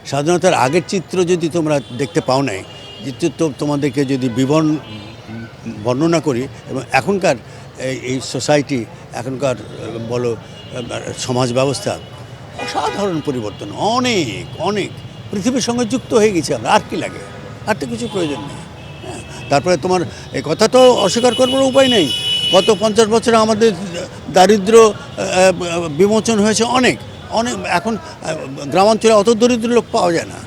স্বাধীনতার আগের চিত্র যদি তোমরা দেখতে পাও নাই, তো তোমাদেরকে যদি বর্ণনা করি এবং এখনকার এই সোসাইটি, এখনকার বলো সমাজ ব্যবস্থা, অসাধারণ পরিবর্তন, অনেক অনেক পৃথিবীর সঙ্গে যুক্ত হয়ে গেছি আমরা। আর কি লাগে? আর তো কিছু প্রয়োজন নেই। হ্যাঁ, তারপরে তোমার এই কথা তো অস্বীকার করবার উপায় নেই। গত 50 বছরে আমাদের দারিদ্র্য বিমোচন হয়েছে অনেক অনেক। এখন গ্রামাঞ্চলে অত দরিদ্র লোক পাওয়া যায় না।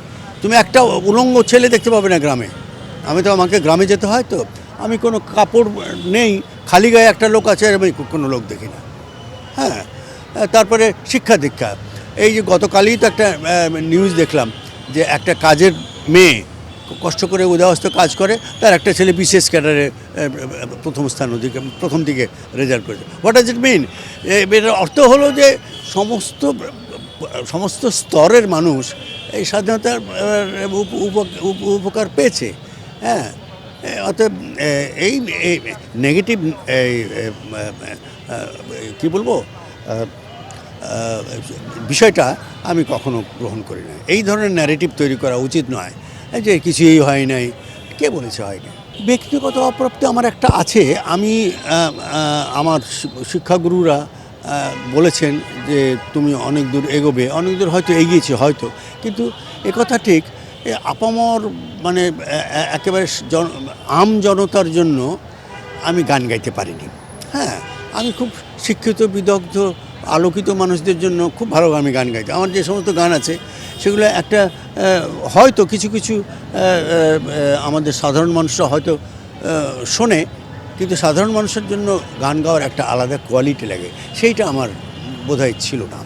তুমি একটা উলঙ্গ ছেলে দেখতে পাবে না গ্রামে। আমাকে গ্রামে যেতে হয়, তো আমি কোনো কাপড় নেই, খালি গায়ে একটা লোক আছে, আমি কোনো লোক দেখি না। হ্যাঁ, তারপরে শিক্ষা দীক্ষা, এই যে গতকালই তো একটা নিউজ দেখলাম যে একটা কাজের মেয়ে কষ্ট করে উদয়স্ত কাজ করে, তার একটা ছেলে বিশেষ ক্যাডারে প্রথম দিকে রেজাল্ট করেছে। হোয়াট ডাজ ইট মিন? এর অর্থ হলো যে সমস্ত স্তরের মানুষ এই স্বাধীনতার উপকার পেয়েছে। হ্যাঁ, অতএব এই নেগেটিভ কী বলবো বিষয়টা আমি কখনো গ্রহণ করি না। এই ধরনের ন্যারেটিভ তৈরি করা উচিত নয় যে কিছুই হয় নাই। কে বলেছে হয়নি? ব্যক্তিগত অপ্রাপ্তি আমার একটা আছে। আমি আমার শিক্ষাগুরুরা বলেছেন যে তুমি অনেক দূর এগোবে, অনেক দূর হয়তো এগিয়েছে হয়তো, কিন্তু একথা ঠিক আপামর মানে একেবারে আম জনতার জন্য আমি গান গাইতে পারিনি। হ্যাঁ, আমি খুব শিক্ষিত, বিদগ্ধ, আলোকিত মানুষদের জন্য খুব ভালো আমি গান গাইতে। আমার যে সমস্ত গান আছে সেগুলো একটা হয়তো কিছু কিছু আমাদের সাধারণ মানুষরা হয়তো শোনে, কিন্তু সাধারণ মানুষের জন্য গান গাওয়ার একটা আলাদা কোয়ালিটি লাগে, সেইটা আমার বোধহয় ছিল না।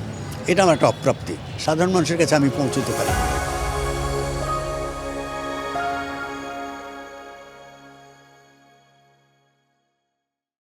এটা আমার একটা অপ্রাপ্তি, সাধারণ মানুষের কাছে আমি পৌঁছতে পারি।